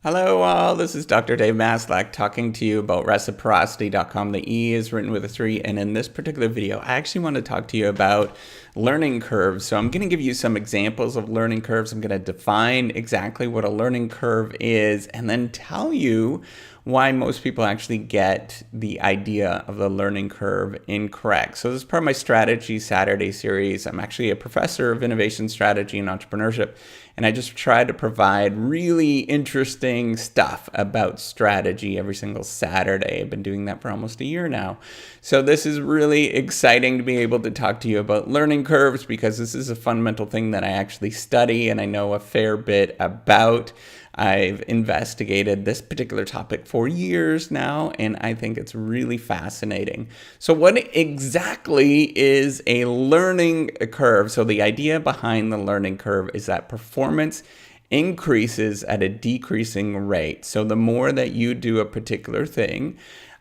Hello, all. This is Dr. Dave Maslach talking to you about reciprocity.com. The E is written with a 3. And in this particular video, I actually want to talk to you about learning curves. So I'm going to give you some examples of learning curves. I'm going to define exactly what a learning curve is and then tell you why most people actually get the idea of the learning curve incorrect. So this is part of my Strategy Saturday series. I'm actually a professor of innovation strategy and entrepreneurship, and I just try to provide really interesting stuff about strategy every single Saturday. I've been doing that for almost a year now. So this is really exciting to be able to talk to you about learning curves because this is a fundamental thing that I actually study and I know a fair bit about. I've investigated this particular topic for years now, and I think it's really fascinating. So what exactly is a learning curve? So the idea behind the learning curve is that performance increases at a decreasing rate. So the more that you do a particular thing,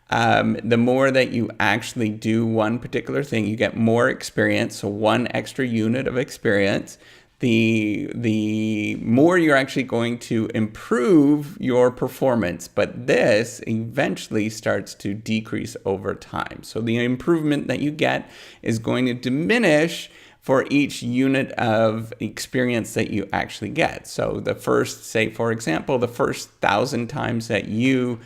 the more that you actually do one particular thing, you get more experience, so one extra unit of experience. The more you're actually going to improve your performance, but this eventually starts to decrease over time. So the improvement that you get is going to diminish for each unit of experience that you actually get. So the first, say for example, the first 1,000 times that you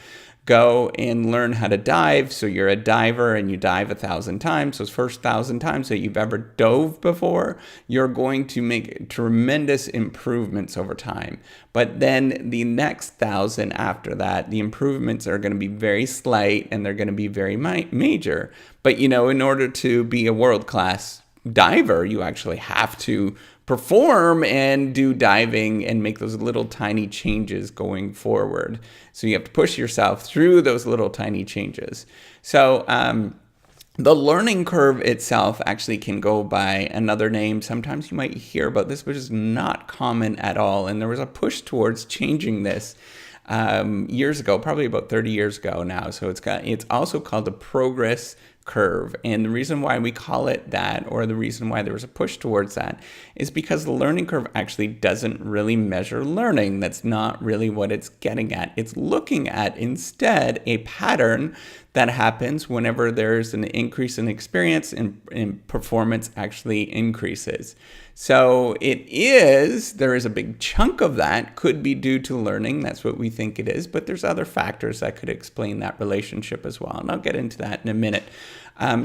go and learn how to dive. So you're a diver and you dive 1,000 times. Those first 1,000 times that you've ever dove before, you're going to make tremendous improvements over time. But then the next 1,000 after that, the improvements are going to be very slight and they're going to be very major. But in order to be a world-class diver, you actually have to perform and do diving and make those little tiny changes going forward. So you have to push yourself through those little tiny changes. So the learning curve itself actually can go by another name. Sometimes you might hear about this, which is not common at all. And there was a push towards changing this years ago, probably about 30 years ago now. So it's also called the progress curve. And the reason why we call it that, or the reason why there was a push towards that, is because the learning curve actually doesn't really measure learning. That's not really what it's getting at. It's looking at instead a pattern that happens whenever there's an increase in experience and performance actually increases. So there is a big chunk of that could be due to learning. That's what we think it is, but there's other factors that could explain that relationship as well. And I'll get into that in a minute.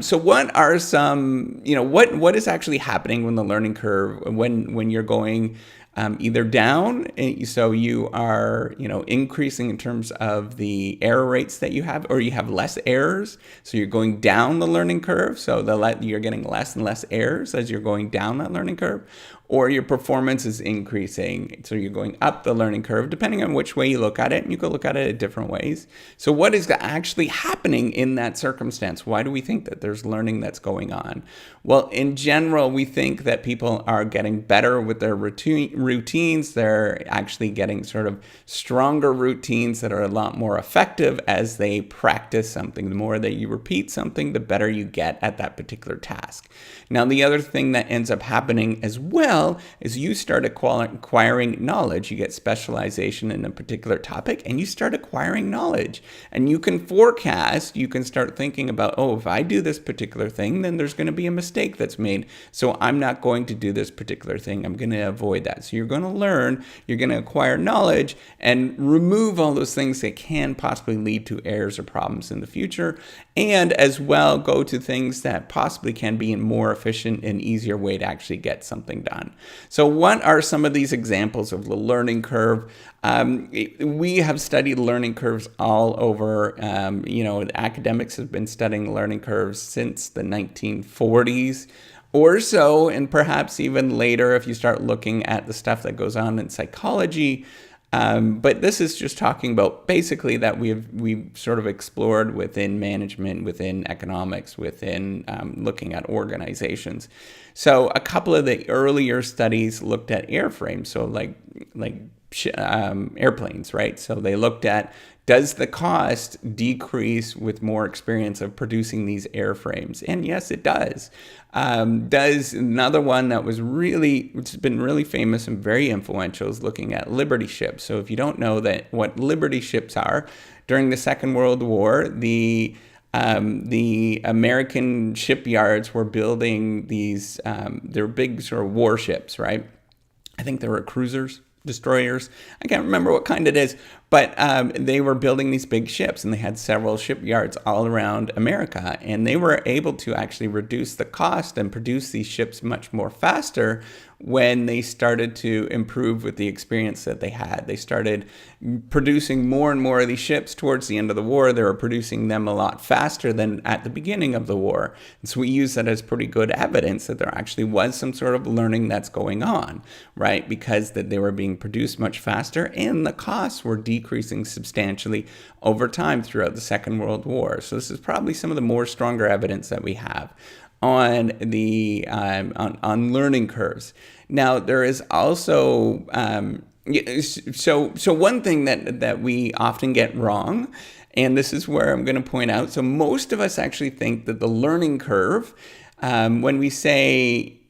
So what are some, what is actually happening when the learning curve, when you're going either down, so you are, increasing in terms of the error rates that you have, or you have less errors, so you're going down the learning curve, so you're getting less and less errors as you're going down that learning curve, or your performance is increasing, so you're going up the learning curve, depending on which way you look at it, and you can look at it different ways. So what is actually happening in that circumstance? Why do we think that there's learning that's going on? Well, in general, we think that people are getting better with their routines. They're actually getting sort of stronger routines that are a lot more effective as they practice something. The more that you repeat something, the better you get at that particular task. Now, the other thing that ends up happening as well is you start acquiring knowledge. You get specialization in a particular topic and you start acquiring knowledge. And you can forecast, you can start thinking about, if I do this particular thing, then there's going to be a mistake that's made. So I'm not going to do this particular thing. I'm going to avoid that. So you're going to learn, you're going to acquire knowledge and remove all those things that can possibly lead to errors or problems in the future. And as well, go to things that possibly can be a more efficient and easier way to actually get something done. So what are some of these examples of the learning curve? We have studied learning curves all over. Academics have been studying learning curves since the 1940s. Or so, and perhaps even later if you start looking at the stuff that goes on in psychology. But this is just talking about basically that we've sort of explored within management, within economics, within looking at organizations. So a couple of the earlier studies looked at airframes, so like airplanes, right? So they looked at, does the cost decrease with more experience of producing these airframes? And yes, it does. Does another one that was which has been really famous and very influential, is looking at Liberty ships. So if you don't know what Liberty ships are, during the Second World War, the American shipyards were building these, they're big sort of warships, right? I think they were cruisers, destroyers. I can't remember what kind it is, but they were building these big ships, and they had several shipyards all around America, and they were able to actually reduce the cost and produce these ships much more faster when they started to improve with the experience that they had. They started producing more and more of these ships towards the end of the war. They were producing them a lot faster than at the beginning of the war. And so we use that as pretty good evidence that there actually was some sort of learning that's going on, right? Because that they were being produced much faster, and the costs were decreasing substantially over time throughout the Second World War. So this is probably some of the more stronger evidence that we have on the on learning curves. Now there is also so one thing that we often get wrong, and this is where I'm going to point out. So most of us actually think that the learning curve, when we say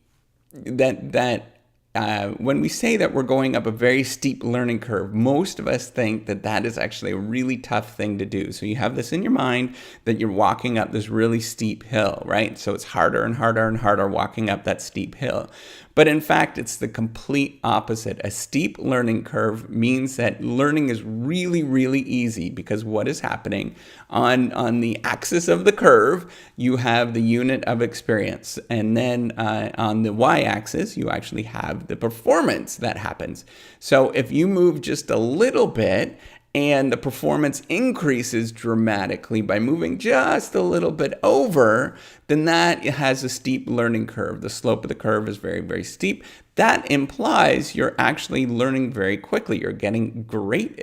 when we say that we're going up a very steep learning curve, most of us think that that is actually a really tough thing to do. So you have this in your mind that you're walking up this really steep hill, right? So it's harder and harder and harder walking up that steep hill. But in fact, it's the complete opposite. A steep learning curve means that learning is really, really easy, because what is happening on the axis of the curve, you have the unit of experience. And then on the y-axis, you actually have the performance that happens. So if you move just a little bit, and the performance increases dramatically by moving just a little bit over, then that has a steep learning curve. The slope of the curve is very, very steep. That implies you're actually learning very quickly. You're getting great,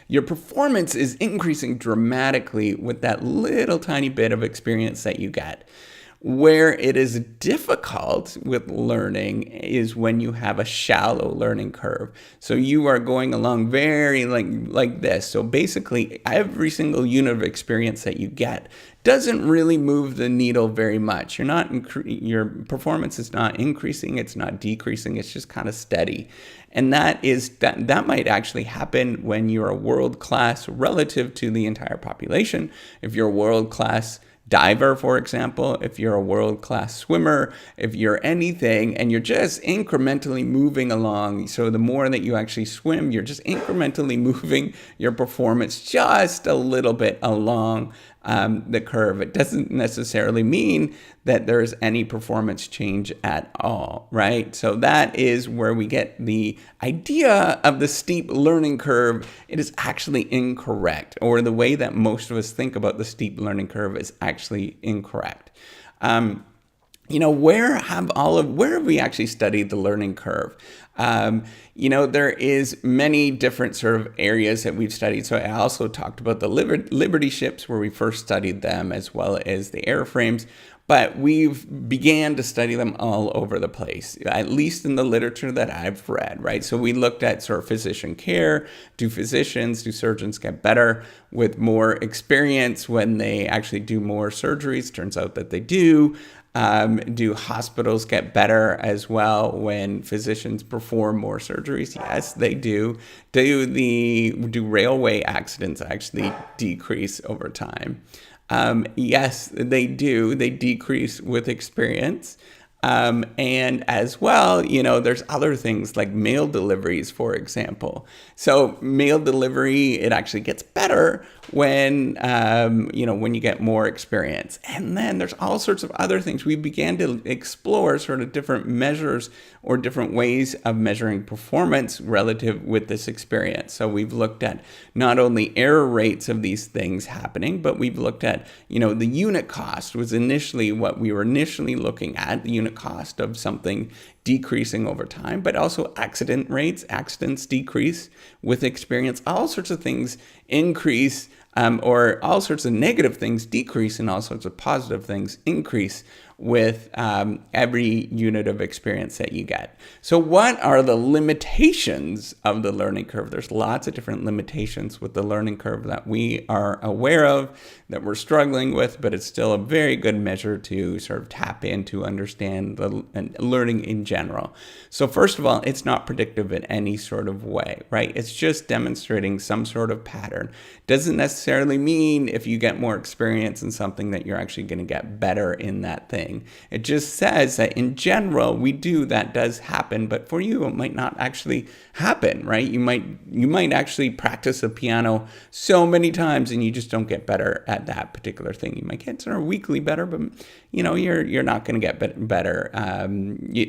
your performance is increasing dramatically with that little tiny bit of experience that you get. Where it is difficult with learning is when you have a shallow learning curve. So you are going along very like this. So basically, every single unit of experience that you get doesn't really move the needle very much. Your performance is not increasing, it's not decreasing, it's just kind of steady. And that might actually happen when you're a world class relative to the entire population. If you're a world class diver, for example, if you're a world-class swimmer, if you're anything, and you're just incrementally moving along. So the more that you actually swim, you're just incrementally moving your performance just a little bit along the curve. It doesn't necessarily mean that there's any performance change at all, right? So that is where we get the idea of the steep learning curve. It is actually incorrect, or the way that most of us think about the steep learning curve is actually incorrect. Where have we actually studied the learning curve? There is many different sort of areas that we've studied. So I also talked about the Liberty ships, where we first studied them, as well as the airframes. But we've began to study them all over the place, at least in the literature that I've read, right? So we looked at sort of physician care. Do surgeons get better with more experience when they actually do more surgeries? Turns out that they do. Do hospitals get better as well when physicians perform more surgeries? Yes, they do. Do railway accidents actually decrease over time? Yes, they do. They decrease with experience. And as well, there's other things like mail deliveries, for example. So mail delivery, it actually gets better when you get more experience. And then there's all sorts of other things. We began to explore sort of different measures or different ways of measuring performance relative with this experience. So we've looked at not only error rates of these things happening, but we've looked at, the unit cost was initially what we were initially looking at, the unit cost of something decreasing over time, but also accidents decrease with experience. All sorts of things increase, or all sorts of negative things decrease, and all sorts of positive things increase with every unit of experience that you get. So what are the limitations of the learning curve? There's lots of different limitations with the learning curve that we are aware of, that we're struggling with, but it's still a very good measure to sort of tap into, understand the learning in general. So first of all, it's not predictive in any sort of way, right? It's just demonstrating some sort of pattern. Doesn't necessarily mean if you get more experience in something that you're actually going to get better in that thing. It just says that in general, that does happen, but for you, it might not actually happen, right? You might actually practice the piano so many times and you just don't get better at that particular thing. You might get sort of weekly better, but you're not going to get better,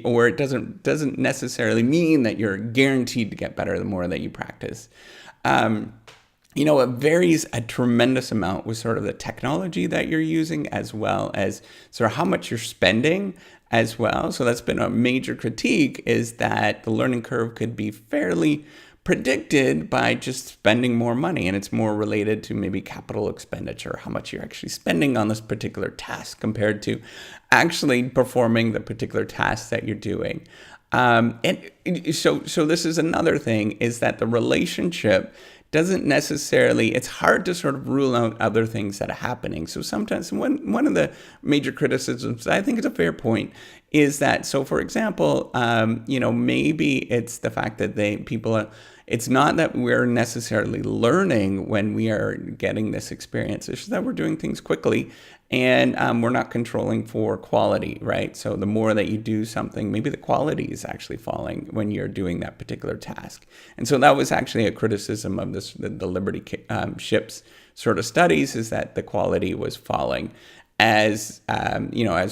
or it doesn't necessarily mean that you're guaranteed to get better the more that you practice. It varies a tremendous amount with sort of the technology that you're using, as well as sort of how much you're spending as well. So that's been a major critique, is that the learning curve could be fairly predicted by just spending more money, and it's more related to maybe capital expenditure, how much you're actually spending on this particular task compared to actually performing the particular task that you're doing. And so this is another thing, is that the relationship doesn't necessarily, it's hard to sort of rule out other things that are happening. So sometimes one of the major criticisms, I think is a fair point, is that, so for example, maybe it's the fact that it's not that we're necessarily learning when we are getting this experience. It's just that we're doing things quickly, and we're not controlling for quality, right? So the more that you do something, maybe the quality is actually falling when you're doing that particular task. And so that was actually a criticism of the Liberty ships sort of studies, is that the quality was falling as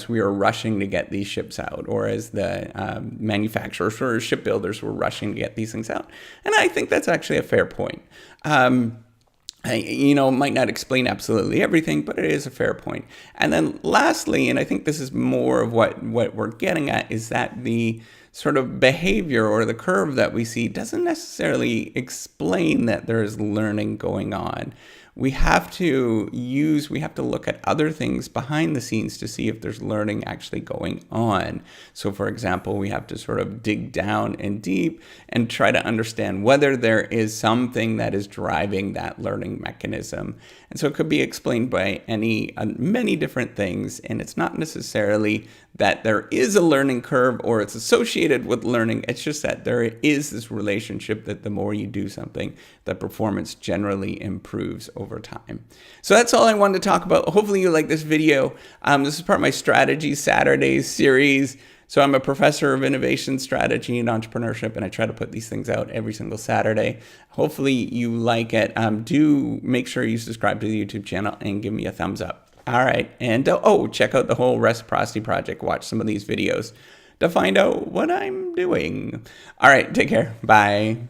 we were rushing to get these ships out, or as the manufacturers or shipbuilders were rushing to get these things out. And I think that's actually a fair point. Might not explain absolutely everything, but it is a fair point. And then lastly, and I think this is more of what we're getting at, is that the sort of behavior or the curve that we see doesn't necessarily explain that there is learning going on. We have to look at other things behind the scenes to see if there's learning actually going on. So for example, we have to sort of dig down and deep and try to understand whether there is something that is driving that learning mechanism. And so it could be explained by many different things, and it's not necessarily that there is a learning curve or it's associated with learning. It's just that there is this relationship that the more you do something, the performance generally improves over time. So that's all I wanted to talk about. Hopefully you like this video. This is part of my Strategy Saturdays series. So I'm a professor of innovation strategy and entrepreneurship, and I try to put these things out every single Saturday. Hopefully you like it. Do make sure you subscribe to the YouTube channel and give me a thumbs up. All right. And check out the whole Reciprocity Project. Watch some of these videos to find out what I'm doing. All right. Take care. Bye.